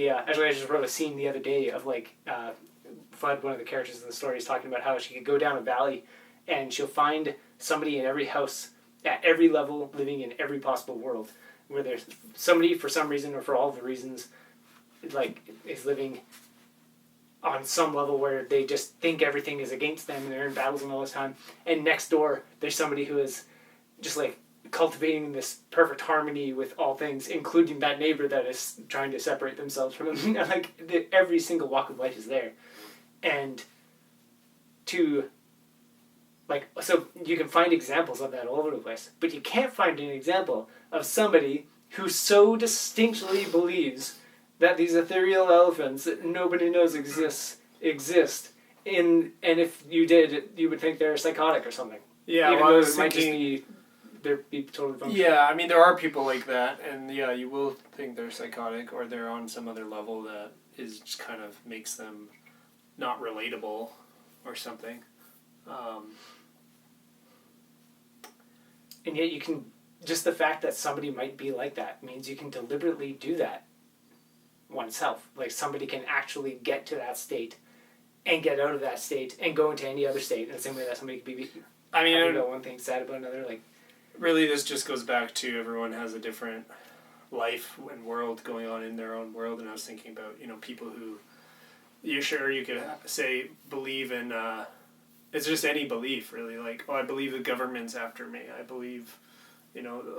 Actually, I just wrote a scene the other day of like Fudd, one of the characters in the story, is talking about how she could go down a valley and she'll find somebody in every house at every level living in every possible world where there's somebody for some reason or for all the reasons like is living on some level where they just think everything is against them and they're in battles and all this time, and next door there's somebody who is just like cultivating this perfect harmony with all things, including that neighbor that is trying to separate themselves from them. Like every single walk of life is there. And so you can find examples of that all over the place, but you can't find an example of somebody who so distinctly believes that these ethereal elephants that nobody knows exist. And if you did, you would think they're psychotic or something. Yeah, even well, though I was it might thinking, just be totally functional. yeah, I mean, there are people like that, and yeah, you will think they're psychotic or they're on some other level that is just kind of makes them not relatable or something. And yet you can, just the fact that somebody might be like that means you can deliberately do that oneself. Like somebody can actually get to that state and get out of that state and go into any other state in the same way that somebody could be having one thing sad about another. Like, really, this just goes back to everyone has a different life and world going on in their own world, and I was thinking about, people who, you could say believe in, it's just any belief really, like, oh, I believe the government's after me, I believe,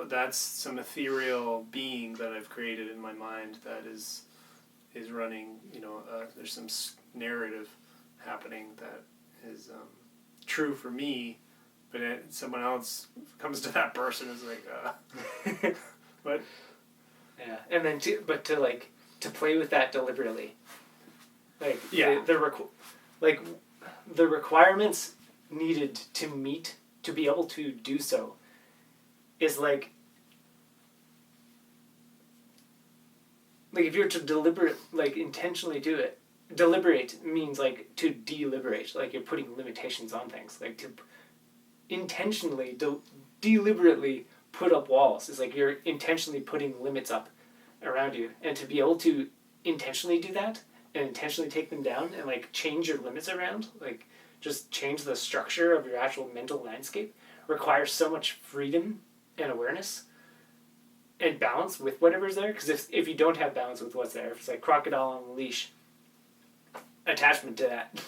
that's some ethereal being that I've created in my mind that is running, there's some narrative happening that is true for me, but someone else comes to that person is like, what? Yeah, and then to play with that deliberately, like the requirements needed to be able to do so is like if you're to intentionally do it. Deliberate means like to deliberate, like you're putting limitations on things, like to intentionally deliberately put up walls. It's like you're intentionally putting limits up around you, and to be able to intentionally do that and intentionally take them down and like change your limits around, like just change the structure of your actual mental landscape, requires so much freedom and awareness and balance with whatever's there. Because if you don't have balance with what's there, if it's like crocodile on a leash, attachment to that,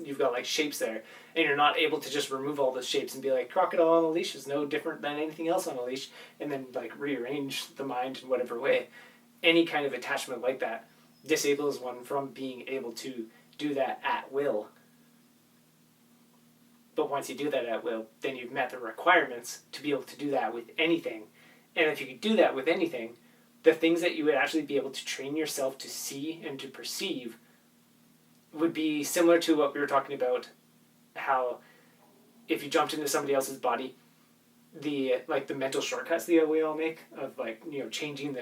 you've got like shapes there, and you're not able to just remove all those shapes and be like, crocodile on a leash is no different than anything else on a leash, and then like rearrange the mind in whatever way. Any kind of attachment like that disables one from being able to do that at will. But once you do that at will, then you've met the requirements to be able to do that with anything. And if you could do that with anything, the things that you would actually be able to train yourself to see and to perceive would be similar to what we were talking about, how if you jumped into somebody else's body, the mental shortcuts that we all make of changing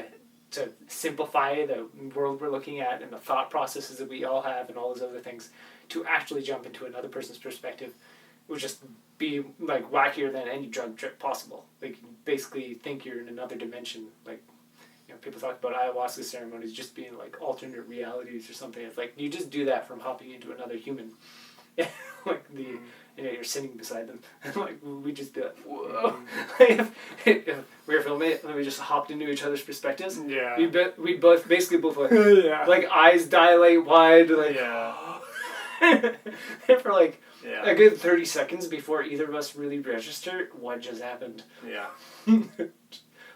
to simplify the world we're looking at and the thought processes that we all have and all those other things, to actually jump into another person's perspective would just be like wackier than any drug trip possible. Like, you basically think you're in another dimension. Like, people talk about ayahuasca ceremonies just being like alternate realities or something. It's like you just do that from hopping into another human. You're sitting beside them, and like we just be like, whoa. If we were filming it and we just hopped into each other's perspectives, yeah, we'd both like like eyes dilate wide, like and for like a good 30 seconds before either of us really register what just happened. Yeah.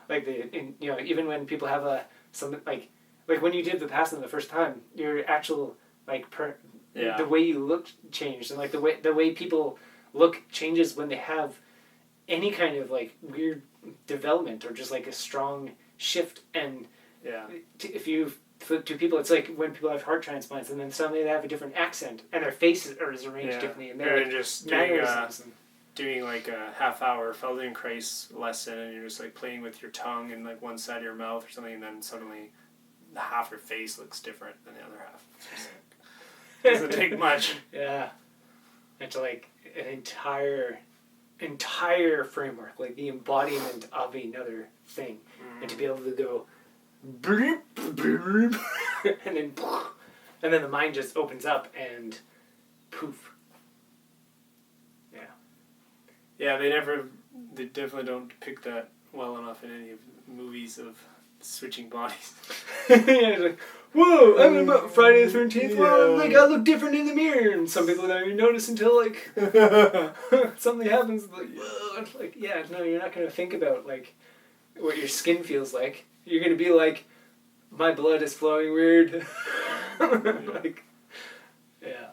Like even when people have something like when you did the passing the first time, your actual the way you look changed, and like the way people look changes when they have any kind of like weird development or just like a strong shift. And if you to people, it's like when people have heart transplants and then suddenly they have a different accent and their face is arranged differently, and they're like, just doing like a half-hour Feldenkrais lesson, and you're just like playing with your tongue and like one side of your mouth or something, and then suddenly half your face looks different than the other half. It doesn't take much. Yeah. It's like an entire framework, like the embodiment of another thing. And to be able to go, and then the mind just opens up and poof. Yeah. Yeah, they definitely don't depict that well enough in any of the movies of switching bodies. Yeah, it's like, whoa, I'm about Friday the 13th. Well, Yeah. like, I look different in the mirror. And some people don't even notice until, like, something happens. Like, whoa. It's like, yeah, no, you're not going to think about, like, what your skin feels like. You're going to be like, my blood is flowing weird. Like, yeah.